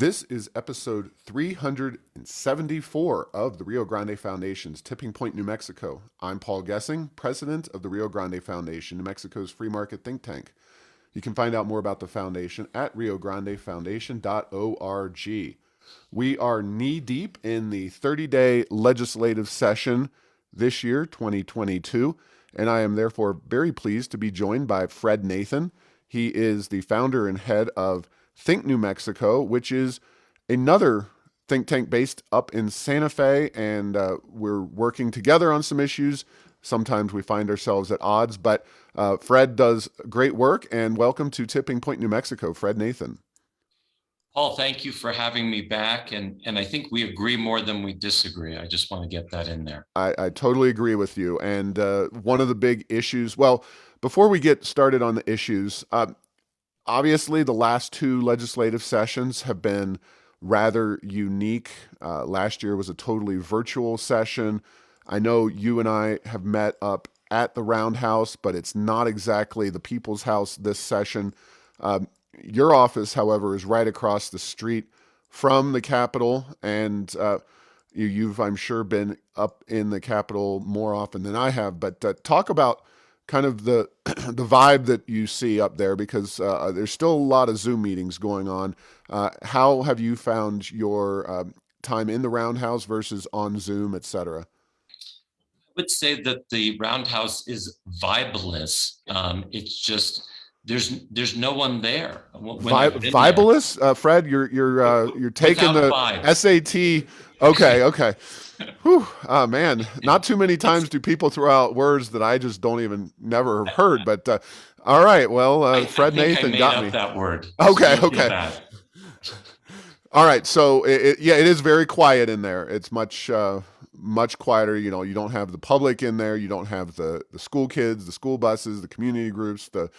This is episode 374 of the Rio Grande Foundation's Tipping Point, New Mexico. I'm Paul Gessing, president of the Rio Grande Foundation, New Mexico's free market think tank. You can find out more about the foundation at riograndefoundation.org. We are knee deep in the 30-day legislative session this year, 2022, and I am therefore very pleased to be joined by Fred Nathan. He is the founder and head of Think New Mexico, which is another think tank based up in Santa Fe, and we're working together on some issues. Sometimes we find ourselves at odds, but Fred does great work, and welcome to Tipping Point, New Mexico, Fred Nathan. Paul, thank you for having me back, and I think we agree more than we disagree. I just want to get that in there. I totally agree with you, and one of the big issues, well, before we get started on the issues, obviously, the last two legislative sessions have been rather unique. Last year was a totally virtual session. I know you and I have met up at the Roundhouse, but it's not exactly the People's House this session. Your office, however, is right across the street from the Capitol, and you've, I'm sure, been up in the Capitol more often than I have. But talk about kind of the the vibe that you see up there, because there's still a lot of Zoom meetings going on. How have you found your time in the Roundhouse versus on Zoom, et cetera? I would say that the Roundhouse is vibeless. It's just there's no one there. Vibeless, Fred, you're taking the SAT. Okay. Whew. Oh man, not too many times do people throw out words that I just don't even never have heard. But all right, well, Fred Nathan got me. That word. Okay. All right, so it is very quiet in there. It's much quieter. You know, you don't have the public in there. You don't have the school kids, the school buses, the community groups, the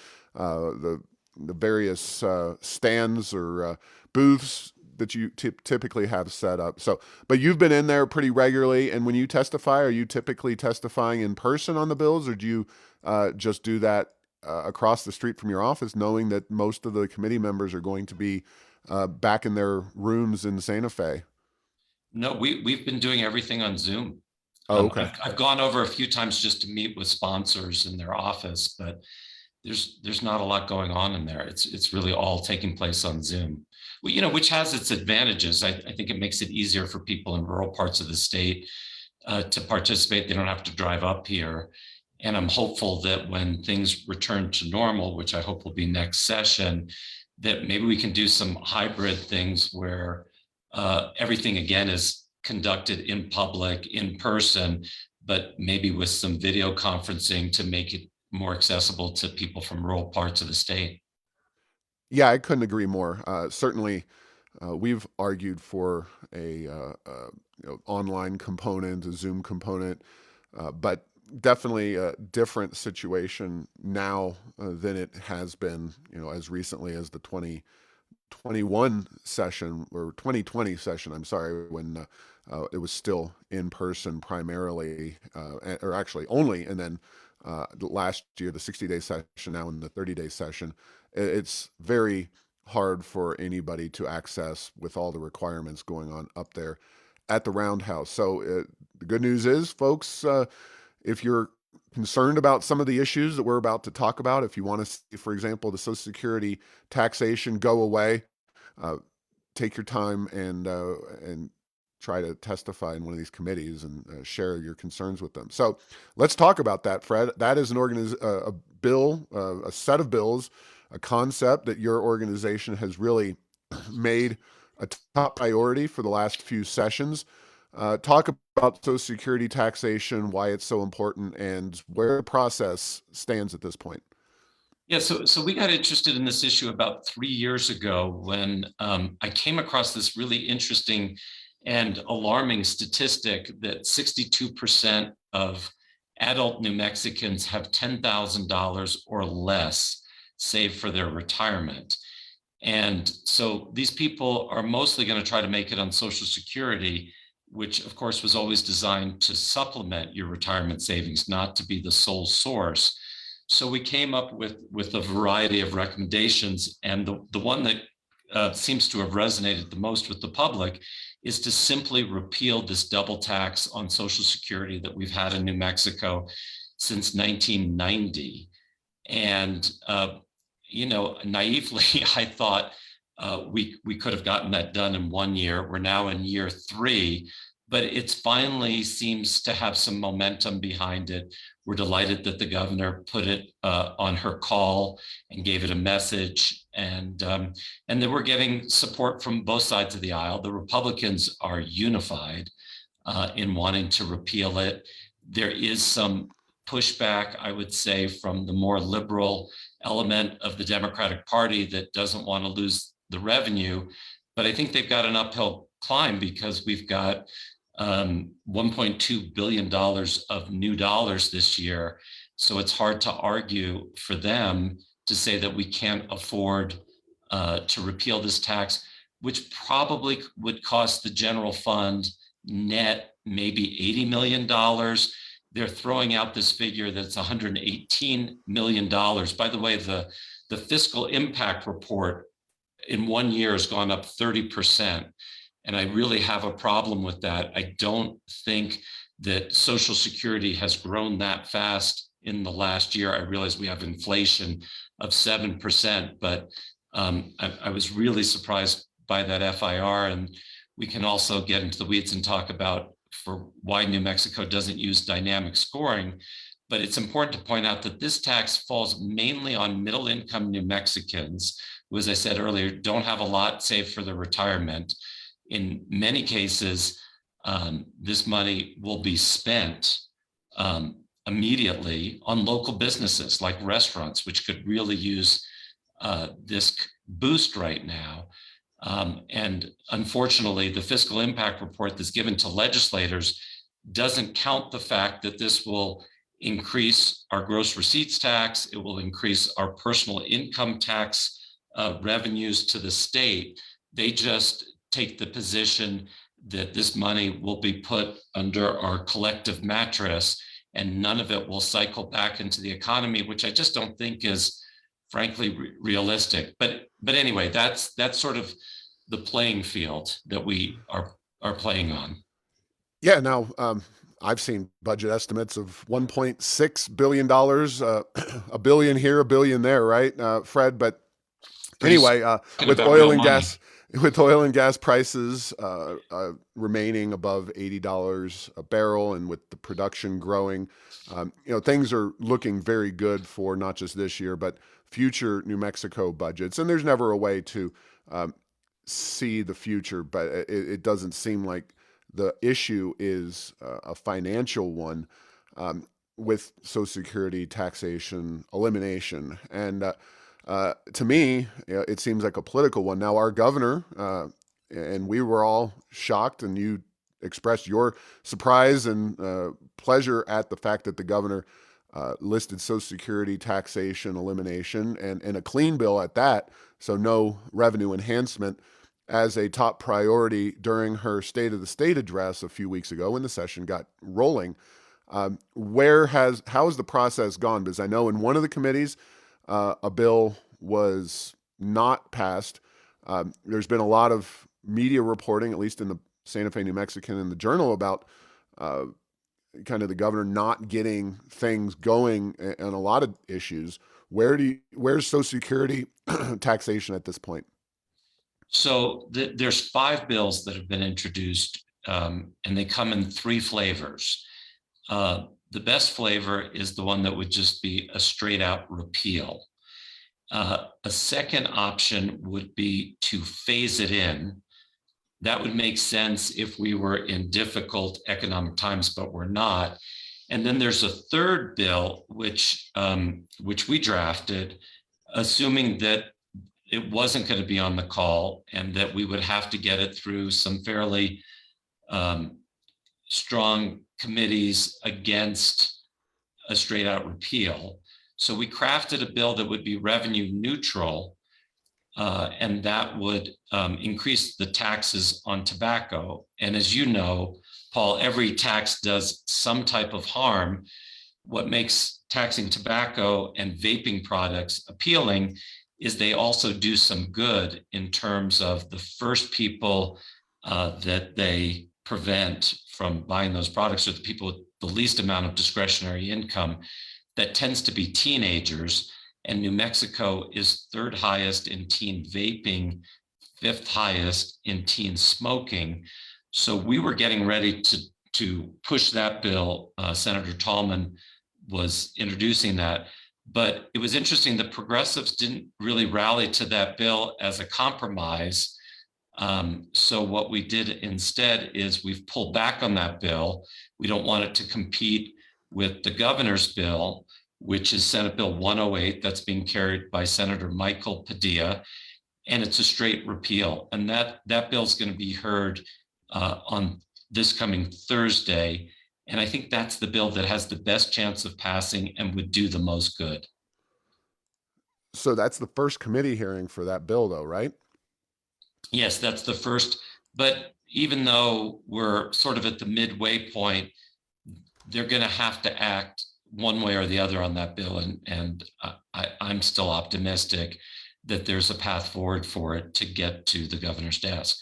various stands or booths that you typically have set up. So, but you've been in there pretty regularly. And when you testify, are you typically testifying in person on the bills, or do you just do that across the street from your office, knowing that most of the committee members are going to be back in their rooms in Santa Fe? No, we've been doing everything on Zoom. Oh, okay. I've gone over a few times just to meet with sponsors in their office, but there's not a lot going on in there. It's really all taking place on Zoom. Well, which has its advantages. I think it makes it easier for people in rural parts of the state to participate. They don't have to drive up here. And I'm hopeful that when things return to normal, which I hope will be next session, that maybe we can do some hybrid things where everything again is conducted in public, in person, but maybe with some video conferencing to make it more accessible to people from rural parts of the state. Yeah, I couldn't agree more. Certainly, we've argued for a online component, a Zoom component, but definitely a different situation now than it has been, as recently as the 2021 session, or 2020 session, I'm sorry, when it was still in person primarily, or actually only, and then last year, the 60-day session, now in the 30-day session. It's very hard for anybody to access with all the requirements going on up there at the Roundhouse. So the good news is, folks, if you're concerned about some of the issues that we're about to talk about, if you want to see, for example, the Social Security taxation go away, take your time and try to testify in one of these committees and share your concerns with them. So let's talk about that, Fred. That is a bill, a set of bills, a concept that your organization has really made a top priority for the last few sessions. Talk about Social Security taxation, why it's so important, and where the process stands at this point. Yeah, so we got interested in this issue about 3 years ago when I came across this really interesting and alarming statistic that 62% of adult New Mexicans have $10,000 or less saved for their retirement. And so these people are mostly going to try to make it on Social Security, which of course was always designed to supplement your retirement savings, not to be the sole source. So we came up with a variety of recommendations, and the one that seems to have resonated the most with the public is to simply repeal this double tax on Social Security that we've had in New Mexico since 1990. And, naively, I thought we could have gotten that done in 1 year. We're now in year 3, but it finally seems to have some momentum behind it. We're delighted that the governor put it on her call and gave it a message, and that we're getting support from both sides of the aisle. The Republicans are unified in wanting to repeal it. There is some pushback, I would say, from the more liberal element of the Democratic Party that doesn't want to lose the revenue. But I think they've got an uphill climb because we've got $1.2 billion of new dollars this year. So it's hard to argue for them to say that we can't afford to repeal this tax, which probably would cost the general fund net maybe $80 million. They're throwing out this figure that's $118 million. By the way, the fiscal impact report in 1 year has gone up 30%. And I really have a problem with that. I don't think that Social Security has grown that fast in the last year. I realize we have inflation of 7%, but I was really surprised by that FIR. And we can also get into the weeds and talk about for why New Mexico doesn't use dynamic scoring. But it's important to point out that this tax falls mainly on middle income New Mexicans, who, as I said earlier, don't have a lot saved for their retirement. In many cases, this money will be spent immediately on local businesses like restaurants, which could really use this boost right now. And unfortunately, the fiscal impact report that's given to legislators doesn't count the fact that this will increase our gross receipts tax. It will increase our personal income tax revenues to the state. They just take the position that this money will be put under our collective mattress and none of it will cycle back into the economy, which I just don't think is frankly realistic. But anyway, that's sort of the playing field that we are playing on. Yeah, now I've seen budget estimates of $1.6 billion, a billion here, a billion there, right, Fred? But Pretty anyway, talking with about oil real and money. gas, with oil and gas prices remaining above $80 a barrel, and with the production growing, things are looking very good for not just this year but future New Mexico budgets. And there's never a way to um, see the future, but it doesn't seem like the issue is a financial one with Social Security, taxation, elimination. And to me, it seems like a political one. Now, our governor, and we were all shocked, and you expressed your surprise and pleasure at the fact that the governor listed Social Security, taxation, elimination, and a clean bill at that, so no revenue enhancement, as a top priority during her State of the State address a few weeks ago when the session got rolling. How has the process gone? Because I know in one of the committees, a bill was not passed. There's been a lot of media reporting, at least in the Santa Fe New Mexican and the Journal, about uh, kind of the governor not getting things going on a lot of issues. Where's Social Security taxation at this point? So there's 5 bills that have been introduced, and they come in 3 flavors. The best flavor is the one that would just be a straight out repeal. A second option would be to phase it in. That would make sense if we were in difficult economic times, but we're not. And then there's a third bill, which we drafted, assuming that it wasn't going to be on the call and that we would have to get it through some fairly strong committees against a straight out repeal. So we crafted a bill that would be revenue neutral, and that would increase the taxes on tobacco. And as you know, Paul, every tax does some type of harm. What makes taxing tobacco and vaping products appealing is they also do some good in terms of the first people that they prevent from buying those products are the people with the least amount of discretionary income. That tends to be teenagers. And New Mexico is third highest in teen vaping, fifth highest in teen smoking. So we were getting ready to push that bill. Senator Tallman was introducing that. But it was interesting, the progressives didn't really rally to that bill as a compromise. So what we did instead is we've pulled back on that bill. We don't want it to compete with the governor's bill, which is Senate Bill 108, that's being carried by Senator Michael Padilla, and it's a straight repeal. And that bill is going to be heard on this coming Thursday. And I think that's the bill that has the best chance of passing and would do the most good. So that's the first committee hearing for that bill, though, right? Yes, that's the first. But even though we're sort of at the midway point, they're going to have to act one way or the other on that bill. And I'm still optimistic that there's a path forward for it to get to the governor's desk.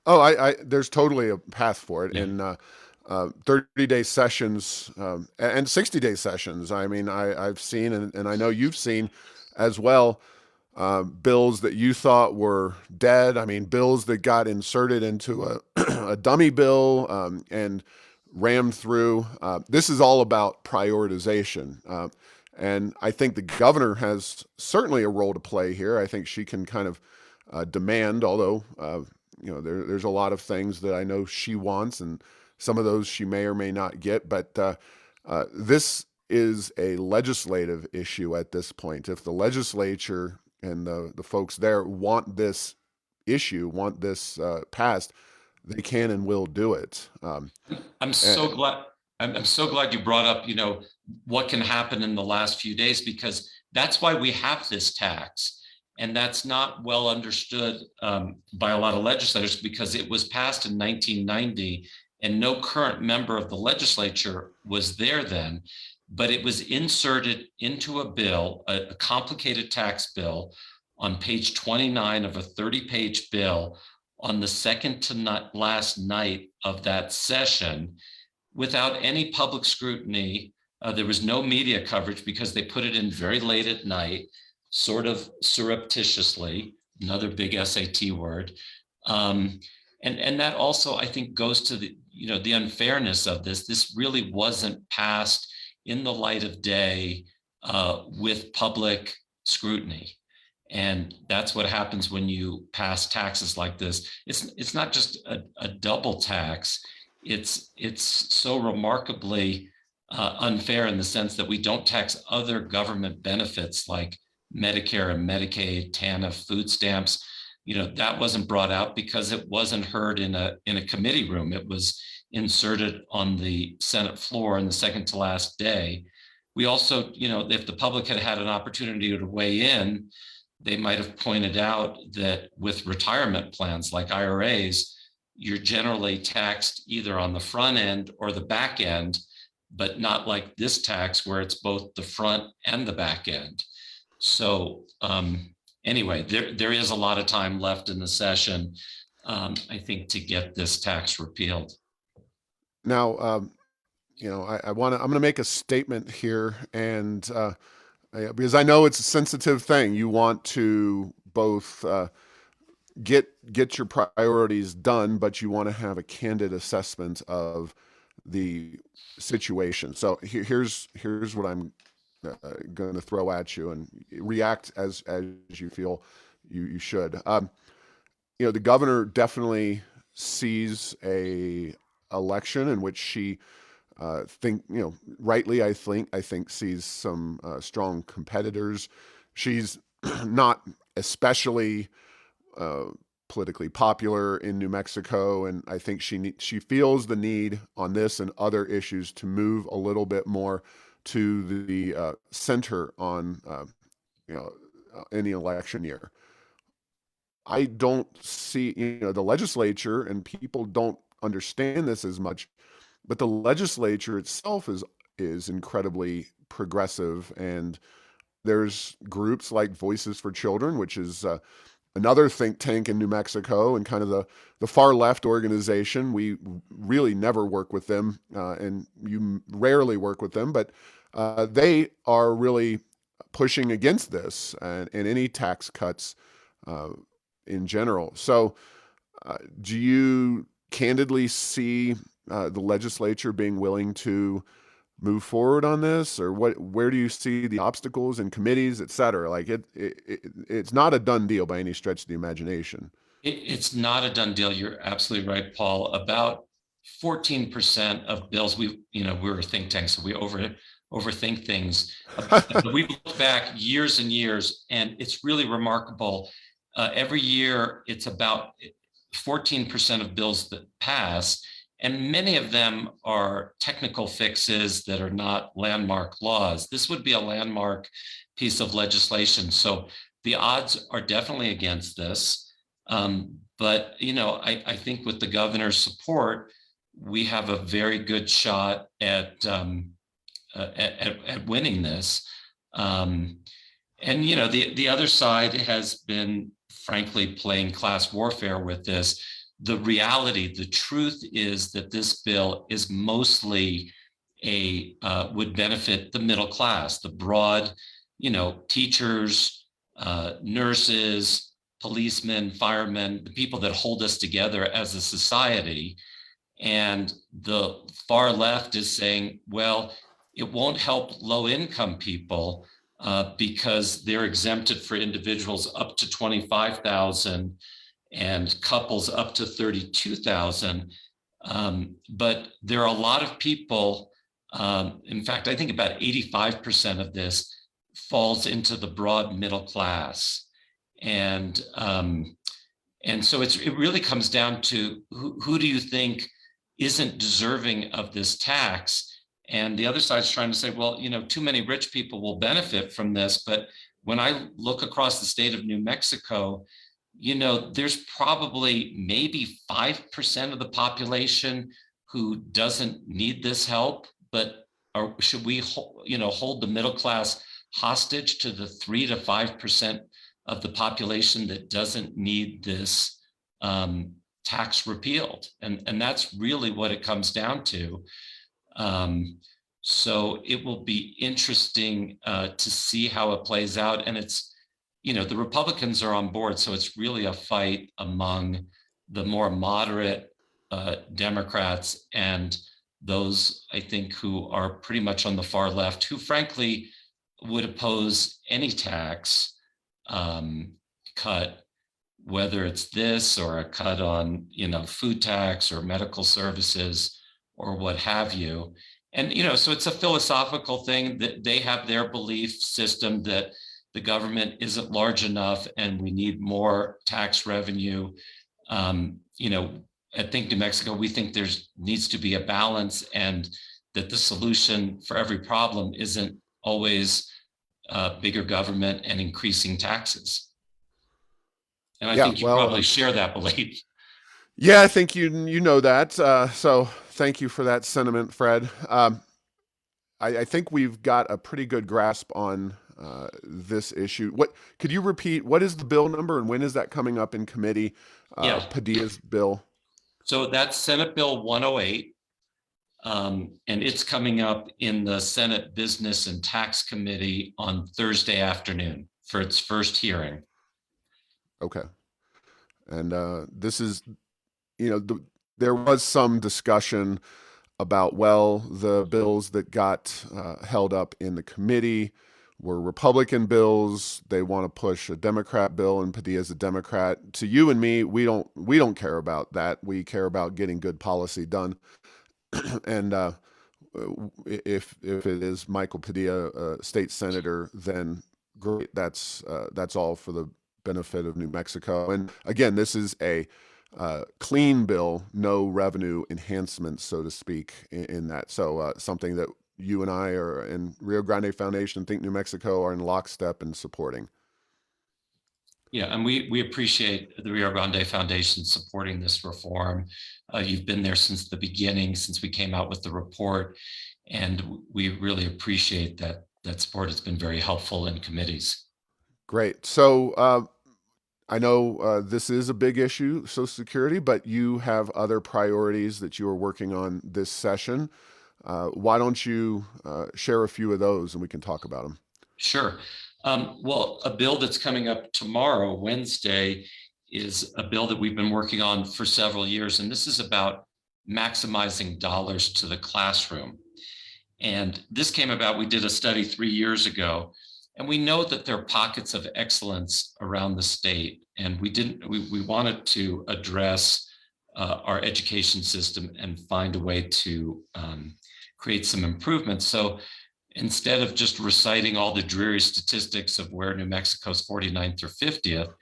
Oh, there's totally a path for it Yeah. in 30-day sessions and 60-day sessions. I mean, I've seen, and I know you've seen as well, bills that you thought were dead. I mean, bills that got inserted into a, a dummy bill and rammed through. This is all about prioritization. And I think the governor has certainly a role to play here. I think she can kind of demand, although there's a lot of things that I know she wants, and some of those she may or may not get. But this is a legislative issue at this point. If the legislature and the folks there want this want this passed, they can and will do it. I'm And, so glad. I'm so glad you brought up, what can happen in the last few days, because that's why we have this tax. And that's not well understood by a lot of legislators, because it was passed in 1990 and no current member of the legislature was there then. But it was inserted into a bill, a complicated tax bill, on page 29 of a 30-page bill on the second to last night of that session without any public scrutiny. There was no media coverage because they put it in very late at night, sort of surreptitiously, another big SAT word. And that also, I think, goes to the unfairness of this. This really wasn't passed in the light of day with public scrutiny. And that's what happens when you pass taxes like this. It's not just a double tax. It's so remarkably unfair in the sense that we don't tax other government benefits like Medicare and Medicaid, TANF, food stamps. That wasn't brought out because it wasn't heard in a committee room. It was inserted on the Senate floor in the second to last day. We also, if the public had had an opportunity to weigh in, they might have pointed out that with retirement plans like IRAs, you're generally taxed either on the front end or the back end, but not like this tax where it's both the front and the back end. So anyway, there is a lot of time left in the session, I think, to get this tax repealed. now, I'm going to make a statement here, and because I know it's a sensitive thing, you want to both get your priorities done, but you want to have a candid assessment of the situation. So here's what I'm going to throw at you, and react as you feel you should. The governor definitely sees a election in which she rightly, I think sees some strong competitors. She's not especially uh, politically popular in New Mexico, and I think she feels the need on this and other issues to move a little bit more to the center on you know in the election year. I don't see the legislature, and people don't understand this as much, but the legislature itself is incredibly progressive and there's groups like Voices for Children, which is another think tank in New Mexico and kind of the far left organization. We really never work with them, and you rarely work with them, but they are really pushing against this and any tax cuts uh, in general. So, do you candidly see the legislature being willing to move forward on this, or what? Where do you see the obstacles in committees, et cetera? Like it's not a done deal by any stretch of the imagination. It's not a done deal. You're absolutely right, Paul. About 14% of bills, we're a think tank, so we overthink things. But we've looked back years and years, and it's really remarkable. Every year, it's about 14% of bills that pass, and many of them are technical fixes that are not landmark laws. This would be a landmark piece of legislation. So the odds are definitely against this. But I think with the governor's support, we have a very good shot at winning this. And the other side has been, frankly, playing class warfare with this. The reality, the truth is that this bill is mostly would benefit the middle class, the broad, teachers, nurses, policemen, firemen, the people that hold us together as a society. And the far left is saying, well, it won't help low income people because they're exempted for individuals up to 25,000 and couples up to 32,000. But there are a lot of people, in fact, I think about 85% of this falls into the broad middle class. And so it really comes down to who do you think isn't deserving of this tax? And the other side is trying to say, well, too many rich people will benefit from this. But when I look across the state of New Mexico, there's probably maybe 5% of the population who doesn't need this help. But should we, hold the middle class hostage to the 3 to 5% of the population that doesn't need this tax repealed? And that's really what it comes down to. So it will be interesting to see how it plays out. And it's, the Republicans are on board. So it's really a fight among the more moderate Democrats and those, I think, who are pretty much on the far left, who frankly would oppose any tax cut, whether it's this or a cut on, food tax or medical services or what have you. And, so it's a philosophical thing that they have their belief system that the government isn't large enough and we need more tax revenue. I think New Mexico, we think needs to be a balance, and that the solution for every problem isn't always bigger government and increasing taxes. And I Yeah, think you well, probably share that belief. yeah, I think you know that. So thank you for that sentiment, Fred. I think we've got a pretty good grasp on this issue. What could you repeat? What is the bill number, and when is that coming up in committee? Yeah. Padilla's bill. So that's Senate Bill 108. And it's coming up in the Senate Business and Tax Committee on Thursday afternoon for its first hearing. Okay, and this is, there was some discussion about, well, the bills that got held up in the committee were Republican bills. They want to push a Democrat bill, and Padilla's a Democrat. To you and me, we don't care about that. We care about getting good policy done. And if it is Michael Padilla, state senator, then great. That's all for the benefit of New Mexico. And again, this is a clean bill, no revenue enhancements, so to speak, in that. So something that you and I are in Rio Grande Foundation, Think New Mexico, are in lockstep in supporting. Yeah, and we appreciate the Rio Grande Foundation supporting this reform. You've been there since the beginning, since we came out with the report, and we really appreciate that that support has been very helpful in committees. Great. So I know this is a big issue, Social Security, but you have other priorities that you are working on this session. Why don't you share a few of those and we can talk about them? Sure. Well, a bill that's coming up tomorrow, Wednesday, is a bill that we've been working on for several years, and this is about maximizing dollars to the classroom. And this came about, we did a study 3 years ago, and we know that there are pockets of excellence around the state. And we wanted to address our education system and find a way to create some improvements. So instead of just reciting all the dreary statistics of where New Mexico's 49th or 50th,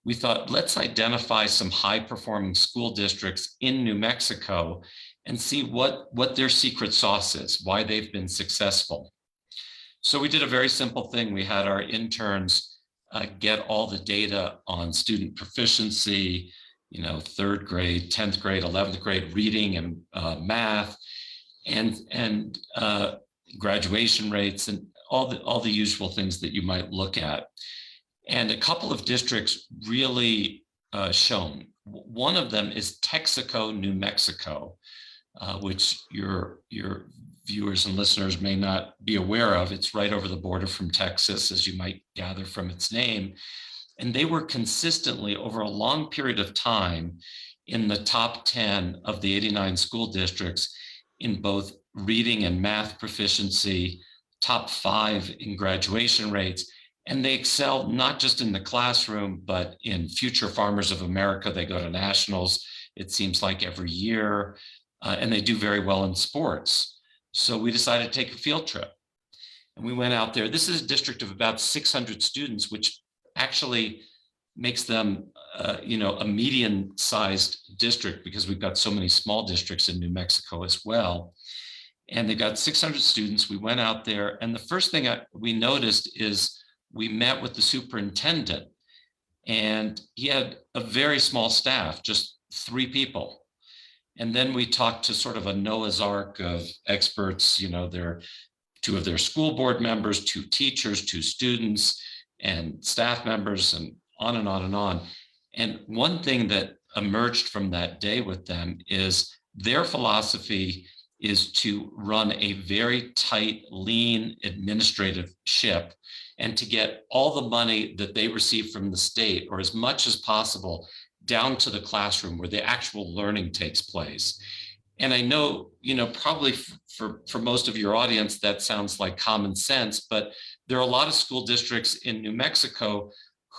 we thought, let's identify some high performing school districts in New Mexico and see what their secret sauce is, why they've been successful. So we did a very simple thing. We had our interns get all the data on student proficiency, third grade, 10th grade, 11th grade reading and math, and graduation rates, and all the usual things that you might look at. And a couple of districts really shone. One of them is Texaco, New Mexico, which your viewers and listeners may not be aware of. It's right over the border from Texas, as you might gather from its name. And they were consistently, over a long period of time, in the top 10 of the 89 school districts in both reading and math proficiency, top 5 in graduation rates. And they excel not just in the classroom, but in Future Farmers of America. They go to nationals, it seems like, every year, and they do very well in sports. So we decided to take a field trip. And we went out there. This is a district of about 600 students, which actually makes them a median-sized district, because we've got so many small districts in New Mexico as well. And they got 600 students. We went out there, and the first thing we noticed is we met with the superintendent, and he had a very small staff, just 3 people. And then we talked to sort of a Noah's Ark of experts, there 2 of their school board members, 2 teachers, 2 students, and staff members, and on and on and on. And one thing that emerged from that day with them is their philosophy is to run a very tight, lean administrative ship, and to get all the money that they receive from the state, or as much as possible, down to the classroom where the actual learning takes place. And I know, probably for most of your audience, that sounds like common sense, but there are a lot of school districts in New Mexico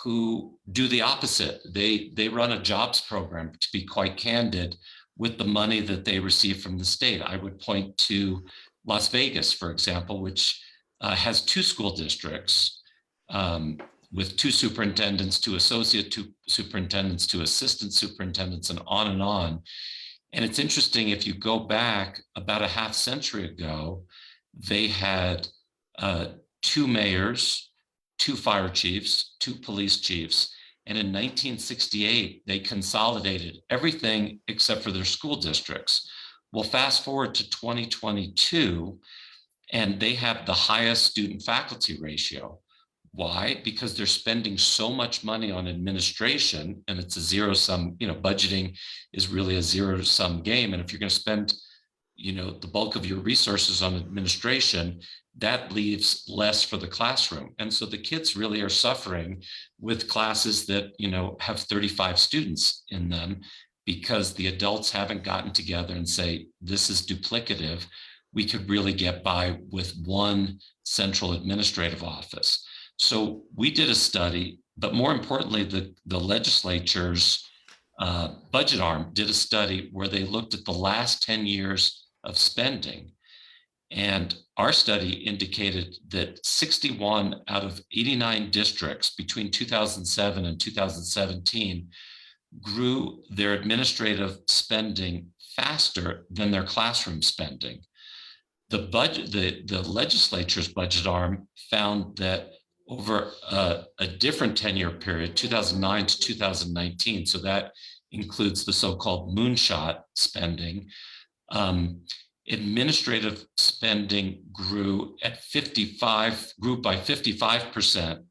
who do the opposite. They run a jobs program, to be quite candid, with the money that they receive from the state. I would point to Las Vegas, for example, which has 2 school districts with 2 superintendents, 2 associate superintendents, 2 assistant superintendents, and on and on. And it's interesting, if you go back about a half century ago, they had 2 mayors, 2 fire chiefs, 2 police chiefs. And in 1968, they consolidated everything except for their school districts. Well, fast forward to 2022, and they have the highest student faculty ratio. Why? Because they're spending so much money on administration, and it's a zero-sum, budgeting is really a zero-sum game. And if you're going to spend, the bulk of your resources on administration, that leaves less for the classroom. And so the kids really are suffering with classes that, have 35 students in them, because the adults haven't gotten together and say, this is duplicative. We could really get by with one central administrative office. So we did a study, but more importantly, the legislature's budget arm did a study where they looked at the last 10 years of spending. And our study indicated that 61 out of 89 districts between 2007 and 2017 grew their administrative spending faster than their classroom spending. The legislature's budget arm found that over a different 10-year period, 2009 to 2019, so that includes the so-called moonshot spending, administrative spending grew by 55%.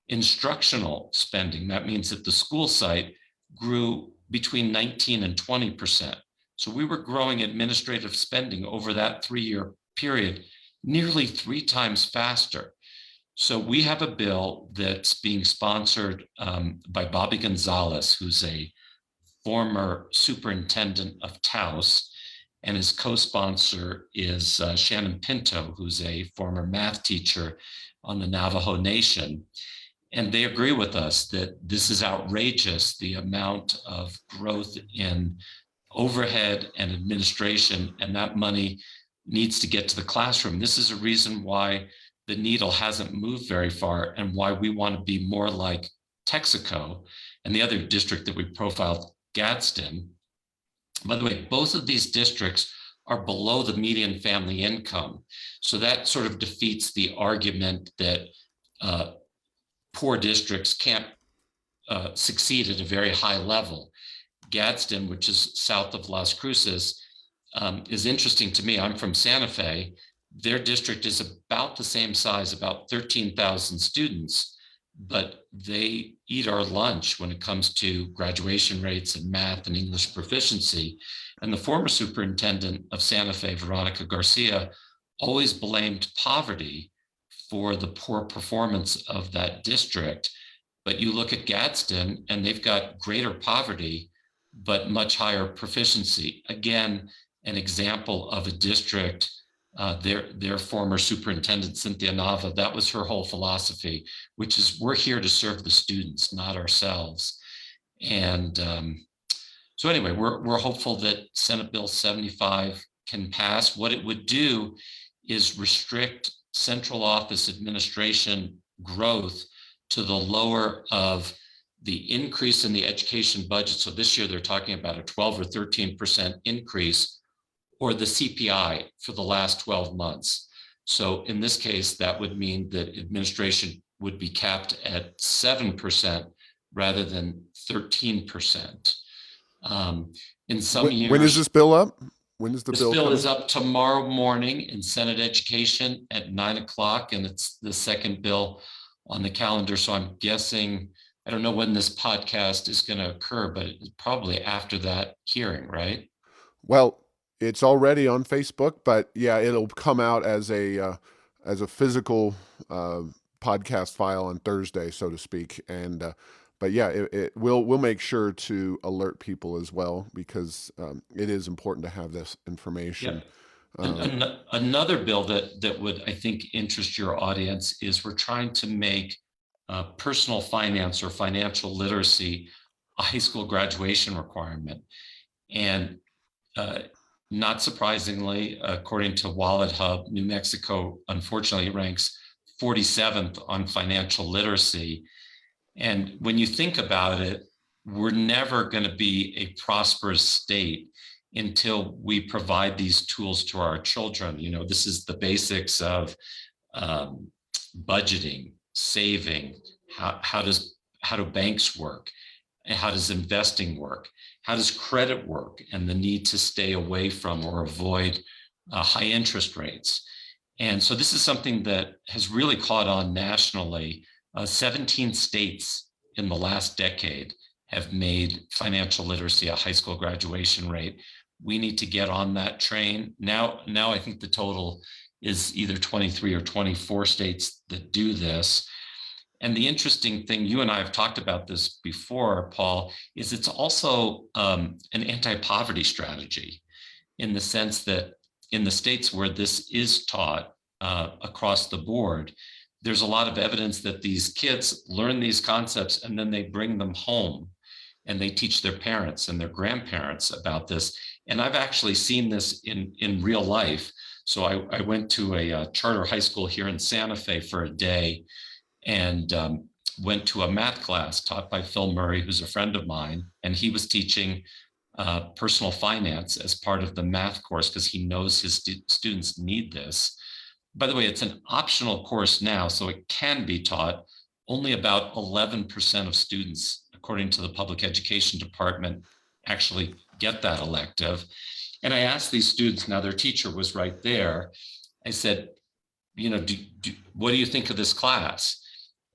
Instructional spending, that means at the school site, grew between 19 and 20%. So we were growing administrative spending over that 3-year period nearly 3 times faster. So we have a bill that's being sponsored by Bobby Gonzalez, who's a former superintendent of Taos, and his co-sponsor is Shannon Pinto, who's a former math teacher on the Navajo Nation. And they agree with us that this is outrageous, the amount of growth in overhead and administration, and that money needs to get to the classroom. This is a reason why the needle hasn't moved very far and why we want to be more like Texaco and the other district that we profiled, Gadsden. By the way, both of these districts are below the median family income. So that sort of defeats the argument that poor districts can't succeed at a very high level. Gadsden, which is south of Las Cruces, is interesting to me. I'm from Santa Fe. Their district is about the same size, about 13,000 students, but they eat our lunch when it comes to graduation rates and math and English proficiency. And the former superintendent of Santa Fe, Veronica Garcia, always blamed poverty for the poor performance of that district. But you look at Gadsden and they've got greater poverty, but much higher proficiency. Again, an example of a district, their former superintendent, Cynthia Nava, that was her whole philosophy, which is we're here to serve the students, not ourselves. And so anyway, we're hopeful that Senate Bill 75 can pass. What it would do is restrict central office administration growth to the lower of the increase in the education budget. So this year they're talking about a 12 or 13% increase, or the CPI for the last 12 months. So in this case, that would mean that administration would be capped at 7% rather than 13%. In some years— When is this bill up? When is the this bill bill coming? is up tomorrow morning in Senate Education at 9 o'clock, and it's the second bill on the calendar. So I'm guessing, I don't know when this podcast is going to occur, but it's probably after that hearing, right? Well, it's already on Facebook, but yeah, it'll come out as a physical podcast file on Thursday, so to speak. And but yeah, we'll make sure to alert people as well, because it is important to have this information. Another bill that would, I think, interest your audience is we're trying to make personal finance or financial literacy a high school graduation requirement. And not surprisingly, according to Wallet Hub, New Mexico unfortunately ranks 47th on financial literacy. And when you think about it, we're never going to be a prosperous state until we provide these tools to our children. You know, this is the basics of budgeting, saving, how do banks work, and how does investing work, how does credit work, and the need to stay away from or avoid high interest rates. And so this is something that has really caught on nationally. 17 states in the last decade have made financial literacy a high school graduation rate. We need to get on that train. Now I think the total is either 23 or 24 states that do this. And the interesting thing, you and I have talked about this before, Paul, is it's also an anti-poverty strategy, in the sense that in the states where this is taught across the board, there's a lot of evidence that these kids learn these concepts and then they bring them home and they teach their parents and their grandparents about this. And I've actually seen this in real life. So I went to a charter high school here in Santa Fe for a day, and went to a math class taught by Phil Murray, who's a friend of mine. And he was teaching personal finance as part of the math course because he knows his students need this. By the way, it's an optional course now, so it can be taught. Only about 11% of students, according to the public education department, actually get that elective. And I asked these students, now their teacher was right there. I said, what do you think of this class?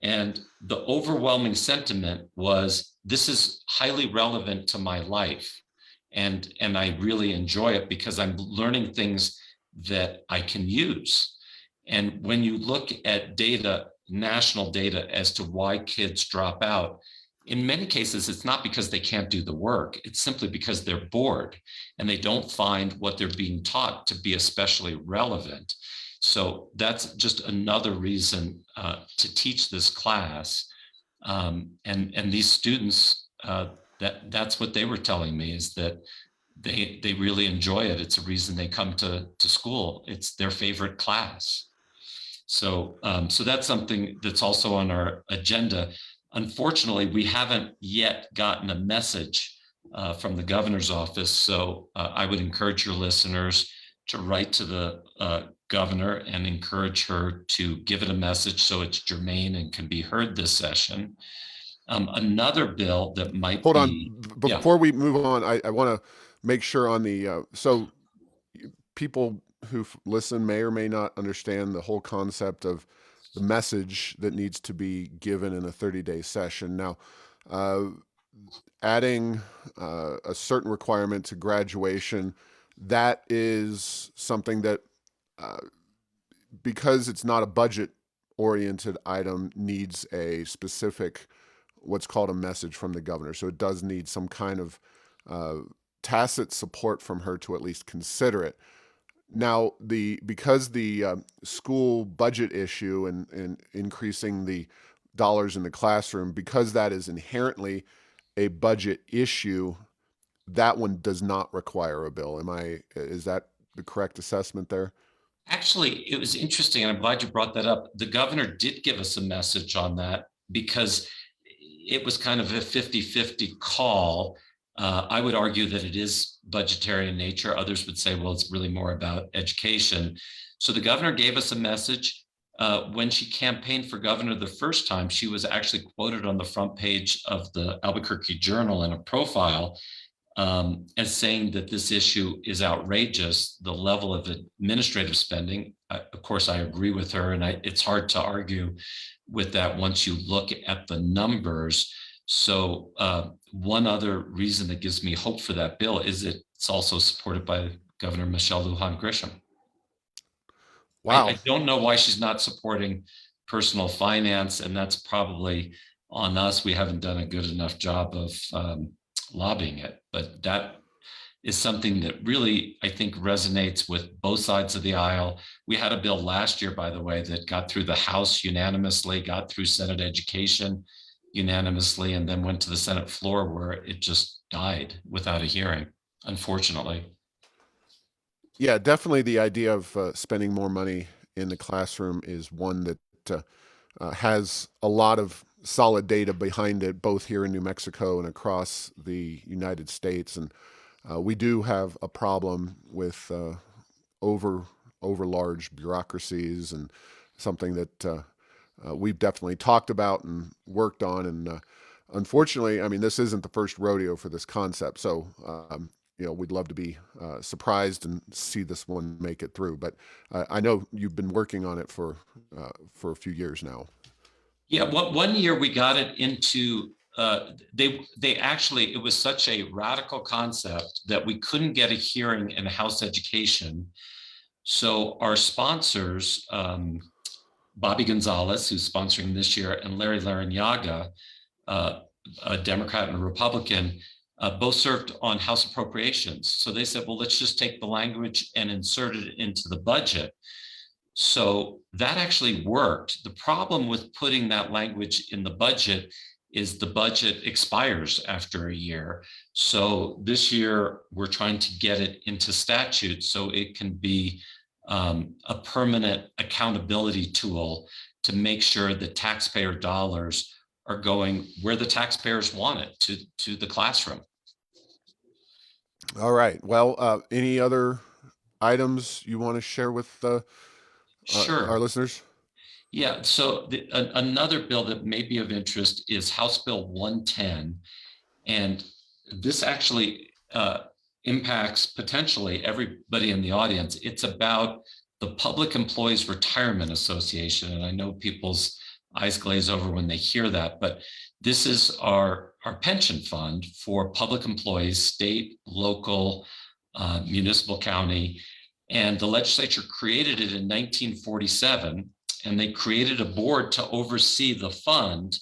And the overwhelming sentiment was, this is highly relevant to my life. And I really enjoy it because I'm learning things that I can use. And when you look at data, national data as to why kids drop out, in many cases, it's not because they can't do the work. It's simply because they're bored and they don't find what they're being taught to be especially relevant. So that's just another reason to teach this class. And these students, that's what they were telling me, is that they really enjoy it. It's a reason they come to school. It's their favorite class. So that's something that's also on our agenda. Unfortunately, we haven't yet gotten a message from the governor's office. So I would encourage your listeners to write to the governor and encourage her to give it a message so it's germane and can be heard this session. Another bill that might Hold on. be, yeah, Before we move on, I want to make sure on the so people who listen may or may not understand the whole concept of the message that needs to be given in a 30-day session. Now, uh, adding a certain requirement to graduation, that is something that, uh, because it's not a budget oriented item, needs a specific, what's called a message from the governor. So it does need some kind of uh, tacit support from her to at least consider it. Now, because the school budget issue and increasing the dollars in the classroom, because that is inherently a budget issue, that one does not require a bill. Is that the correct assessment there? actually, it was interesting, and I'm glad you brought that up. The governor did give us a message on that because it was kind of a 50-50 call. I would argue that it is budgetary in nature. Others would say, well, it's really more about education. So the governor gave us a message. When she campaigned for governor the first time, she was actually quoted on the front page of the Albuquerque Journal in a profile as saying that this issue is outrageous, the level of administrative spending. Of course, I agree with her, and it's hard to argue with that once you look at the numbers. So one other reason that gives me hope for that bill is it's also supported by Governor Michelle Lujan Grisham. I Wow. don't know why she's not supporting personal finance, and that's probably on us. We haven't done a good enough job of lobbying it, but that is something that really, I think, resonates with both sides of the aisle. We had a bill last year, by the way, that got through the House unanimously, got through Senate Education unanimously, and then went to the Senate floor where it just died without a hearing, unfortunately. Yeah, definitely the idea of spending more money in the classroom is one that has a lot of solid data behind it, both here in New Mexico and across the United States. And we do have a problem with over over large bureaucracies, and something that we've definitely talked about and worked on. And unfortunately, I mean, this isn't the first rodeo for this concept. So we'd love to be surprised and see this one make it through. But I know you've been working on it for a few years now. Yeah, one year we got it into they actually, it was such a radical concept that we couldn't get a hearing in House Education. So our sponsors, Bobby Gonzalez, who's sponsoring this year, and Larry Larinaga, a Democrat and a Republican, both served on House Appropriations. So they said, well, let's just take the language and insert it into the budget. So that actually worked. The problem with putting that language in the budget is the budget expires after a year. So this year, we're trying to get it into statute so it can be a permanent accountability tool to make sure that taxpayer dollars are going where the taxpayers want it, to the classroom. All right. Well, any other items you want to share with our Sure. listeners? Yeah. So another bill that may be of interest is House Bill 110. And this actually impacts potentially everybody in the audience. It's about the Public Employees Retirement Association. And I know people's eyes glaze over when they hear that, but this is our pension fund for public employees, state, local, municipal, county. And the legislature created it in 1947, and they created a board to oversee the fund.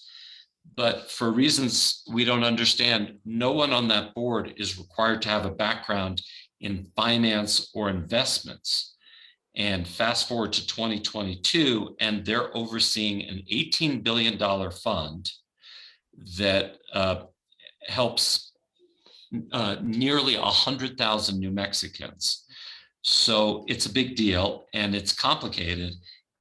But for reasons we don't understand, no one on that board is required to have a background in finance or investments. And fast forward to 2022, and they're overseeing an $18 billion fund that helps nearly 100,000 New Mexicans. So it's a big deal and it's complicated.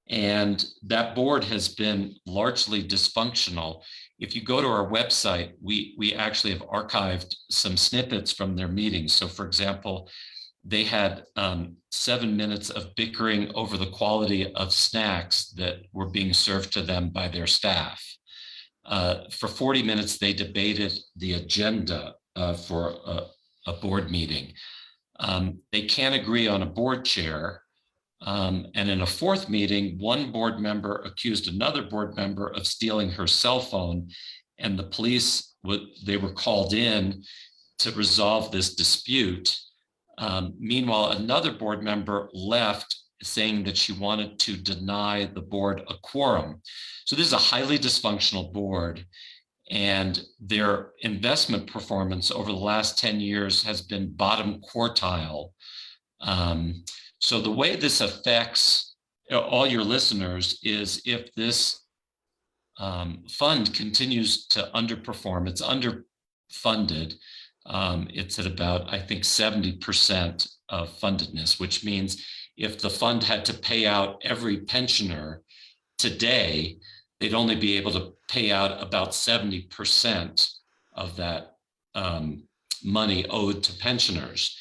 And that board has been largely dysfunctional. If you go to our website, we actually have archived some snippets from their meetings. So for example, they had 7 minutes of bickering over the quality of snacks that were being served to them by their staff. For 40 minutes, they debated the agenda for a board meeting. They can't agree on a board chair. And in a fourth meeting, one board member accused another board member of stealing her cell phone, and the police, they were called in to resolve this dispute. Meanwhile, another board member left saying that she wanted to deny the board a quorum. So this is a highly dysfunctional board, and their investment performance over the last 10 years has been bottom quartile. So the way this affects all your listeners is if this fund continues to underperform, it's underfunded. It's at about, I think, 70% of fundedness, which means if the fund had to pay out every pensioner today, they'd only be able to pay out about 70% of that money owed to pensioners.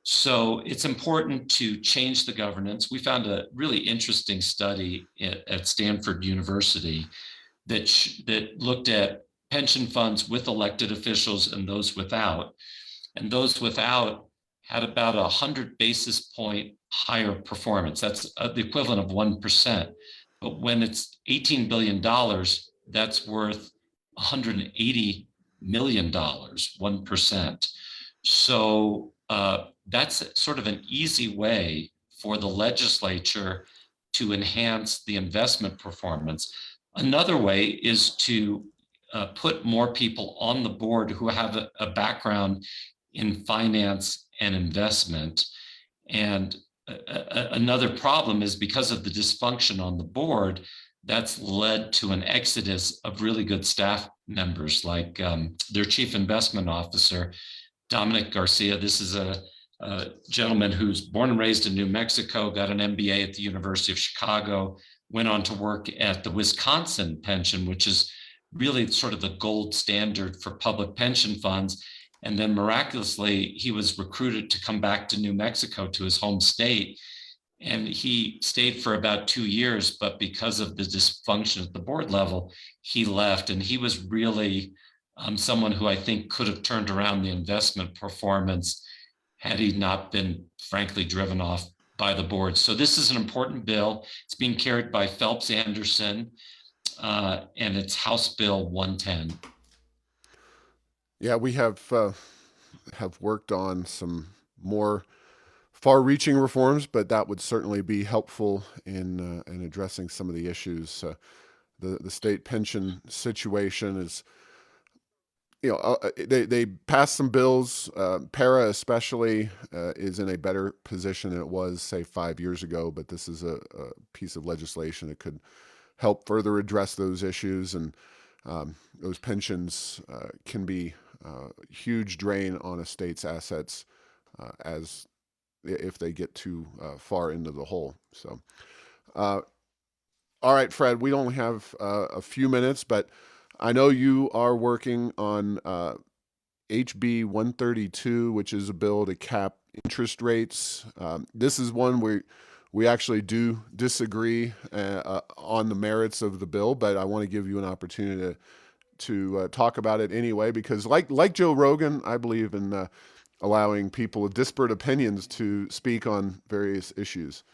So it's important to change the governance. We found a really interesting study at Stanford University that looked at pension funds with elected officials and those without. And those without had about 100 basis point higher performance. That's the equivalent of 1%. But when it's $18 billion, that's worth $180 million, 1%. So that's sort of an easy way for the legislature to enhance the investment performance. Another way is to put more people on the board who have a background in finance and investment. And another problem is because of the dysfunction on the board, that's led to an exodus of really good staff members, like their chief investment officer, Dominic Garcia. This is a gentleman who's born and raised in New Mexico, got an MBA at the University of Chicago, went on to work at the Wisconsin pension, which is really sort of the gold standard for public pension funds. And then miraculously, he was recruited to come back to New Mexico, to his home state. And he stayed for about 2 years, but because of the dysfunction at the board level, he left. And he was really someone who I think could have turned around the investment performance had he not been, frankly, driven off by the board. So this is an important bill. It's being carried by Phelps Anderson, and it's House Bill 110. Yeah, we have worked on some more far-reaching reforms, but that would certainly be helpful in addressing some of the issues. The state pension situation is, they passed some bills. Para especially is in a better position than it was, say, 5 years ago. But this is a piece of legislation that could help further address those issues, and those pensions can be a huge drain on a state's assets as if they get too far into the hole. So, all right, Fred, we only have a few minutes, but I know you are working on HB 132, which is a bill to cap interest rates. This is one where we actually do disagree on the merits of the bill, but I want to give you an opportunity to talk about it anyway, because like Joe Rogan, I believe in allowing people with disparate opinions to speak on various issues.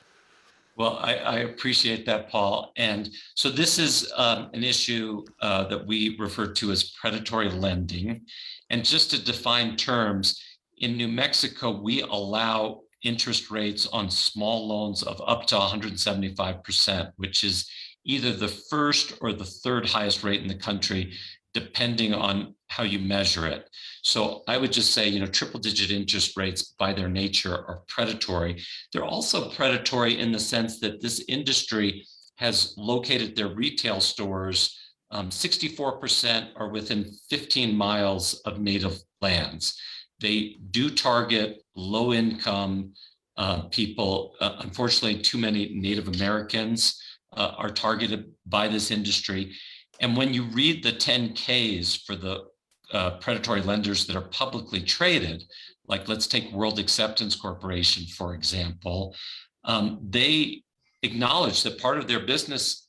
Well, I appreciate that, Paul. And so this is an issue that we refer to as predatory lending. And just to define terms, in New Mexico, we allow interest rates on small loans of up to 175%, which is either the first or the third highest rate in the country, depending on how you measure it. So I would just say, triple digit interest rates by their nature are predatory. They're also predatory in the sense that this industry has located their retail stores. 64% are within 15 miles of native lands. They do target low income people. Unfortunately, too many Native Americans are targeted by this industry. And when you read the 10Ks for the predatory lenders that are publicly traded, like let's take World Acceptance Corporation, for example, they acknowledge that part of their business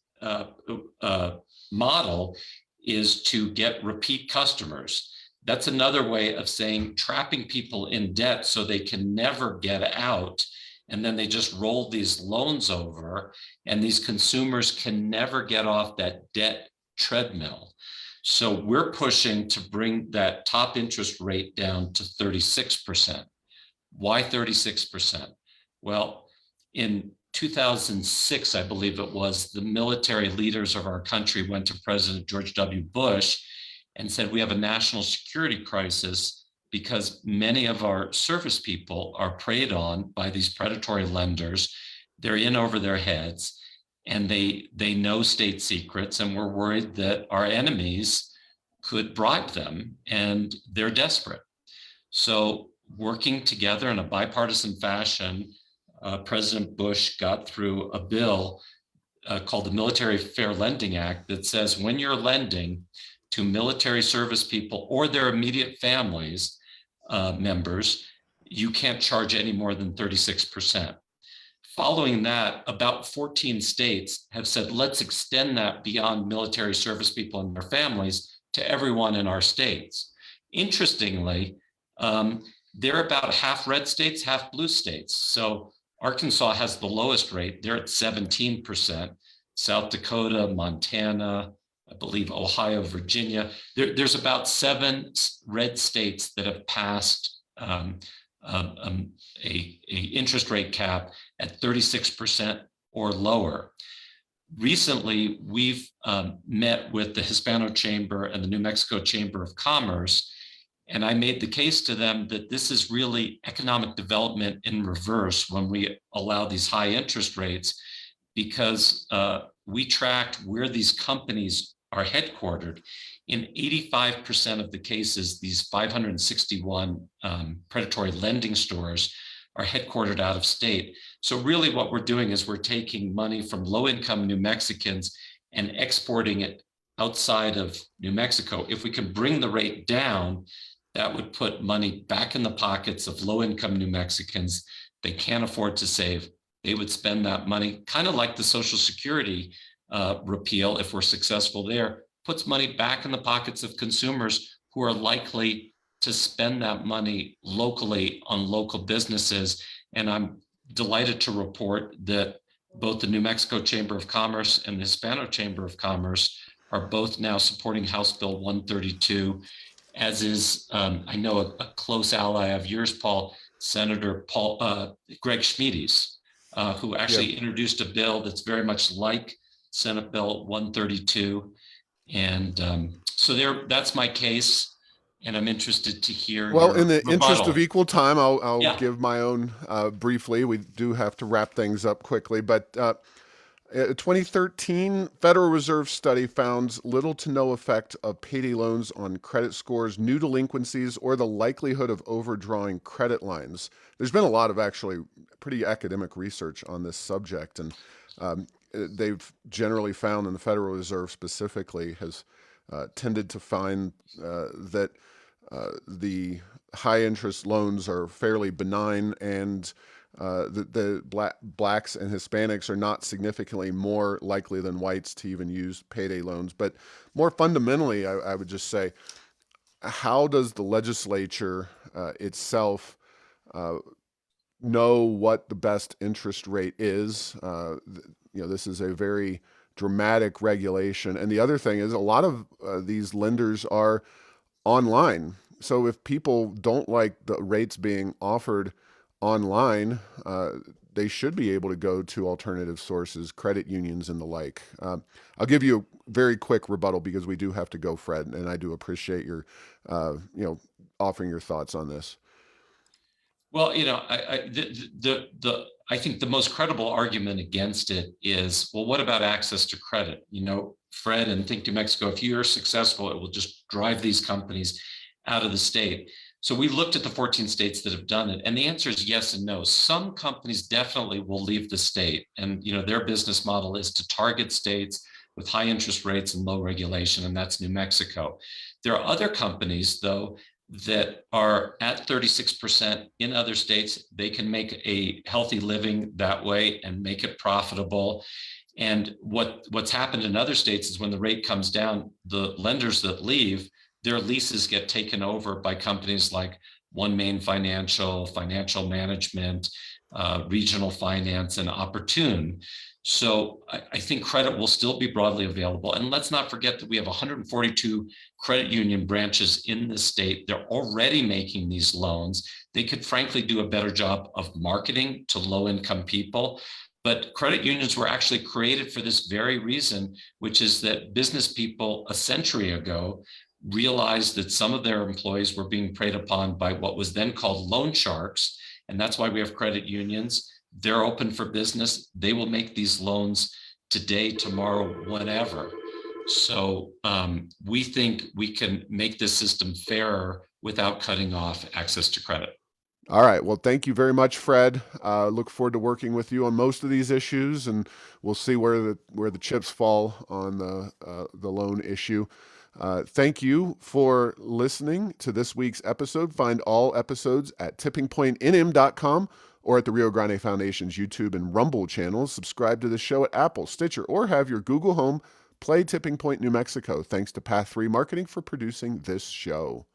model is to get repeat customers. That's another way of saying trapping people in debt so they can never get out. And then they just roll these loans over, and these consumers can never get off that debt treadmill. So we're pushing to bring that top interest rate down to 36%. Why 36%? Well, in 2006, I believe it was, the military leaders of our country went to President George W. Bush and said, we have a national security crisis because many of our service people are preyed on by these predatory lenders. They're in over their heads, and they know state secrets, and we're worried that our enemies could bribe them, and they're desperate. So working together in a bipartisan fashion, President Bush got through a bill called the Military Fair Lending Act that says when you're lending to military service people or their immediate families, members, you can't charge any more than 36%. Following that, about 14 states have said, let's extend that beyond military service people and their families to everyone in our states. Interestingly, they're about half red states, half blue states. So Arkansas has the lowest rate. They're at 17%. South Dakota, Montana, I believe Ohio, Virginia. There's about 7 red states that have passed a interest rate cap at 36% or lower. Recently, we've met with the Hispano Chamber and the New Mexico Chamber of Commerce, and I made the case to them that this is really economic development in reverse when we allow these high interest rates, because we tracked where these companies are headquartered. In 85% of the cases, these 561 predatory lending stores are headquartered out of state. So really what we're doing is we're taking money from low-income New Mexicans and exporting it outside of New Mexico. If we can bring the rate down, that would put money back in the pockets of low-income New Mexicans. They can't afford to save. They would spend that money, kind of like the Social Security repeal, if we're successful there, puts money back in the pockets of consumers who are likely to spend that money locally on local businesses. And I'm delighted to report that both the New Mexico Chamber of Commerce and the Hispano Chamber of Commerce are both now supporting House Bill 132, as is, I know, a close ally of yours, Paul, Senator Greg Schmiedes, who actually introduced a bill that's very much like Senate Bill 132. And so that's my case, and I'm interested to hear Well, your in the interest of rebuttal. equal time, I'll Yeah. give my own briefly. We do have to wrap things up quickly, but a 2013 Federal Reserve study found little to no effect of payday loans on credit scores, new delinquencies, or the likelihood of overdrawing credit lines. There's been a lot of actually pretty academic research on this subject, and they've generally found, and the Federal Reserve specifically has tended to find that the high interest loans are fairly benign, and blacks and Hispanics are not significantly more likely than whites to even use payday loans. But more fundamentally, I would just say how does the legislature itself uh, know what the best interest rate is? This is a very dramatic regulation. And the other thing is, a lot of these lenders are online. So if people don't like the rates being offered online, they should be able to go to alternative sources, credit unions, and the like. I'll give you a very quick rebuttal because we do have to go, Fred, and I do appreciate your, offering your thoughts on this. Well, I think the most credible argument against it is, well, what about access to credit? Fred and Think New Mexico, if you are successful, it will just drive these companies out of the state. So we looked at the 14 states that have done it, and the answer is yes and no. Some companies definitely will leave the state, and their business model is to target states with high interest rates and low regulation, and that's New Mexico. There are other companies, though, that are at 36% in other states. They can make a healthy living that way and make it profitable. And what's happened in other states is when the rate comes down, the lenders that leave, their leases get taken over by companies like One Main Financial, Financial Management, Regional Finance, and Opportune. So I think credit will still be broadly available. And let's not forget that we have 142 credit union branches in the state. They're already making these loans. They could frankly do a better job of marketing to low-income people. But credit unions were actually created for this very reason, which is that business people a century ago realized that some of their employees were being preyed upon by what was then called loan sharks. And that's why we have credit unions. They're open for business. They will make these loans today, tomorrow, whenever. So we think we can make this system fairer without cutting off access to credit. All right. Well, thank you very much, Fred. Look forward to working with you on most of these issues, and we'll see where the chips fall on the loan issue. Thank you for listening to this week's episode. Find all episodes at tippingpointnm.com or at the Rio Grande Foundation's YouTube and Rumble channels. Subscribe to the show at Apple, Stitcher, or have your Google Home play Tipping Point New Mexico. Thanks to Path 3 Marketing for producing this show.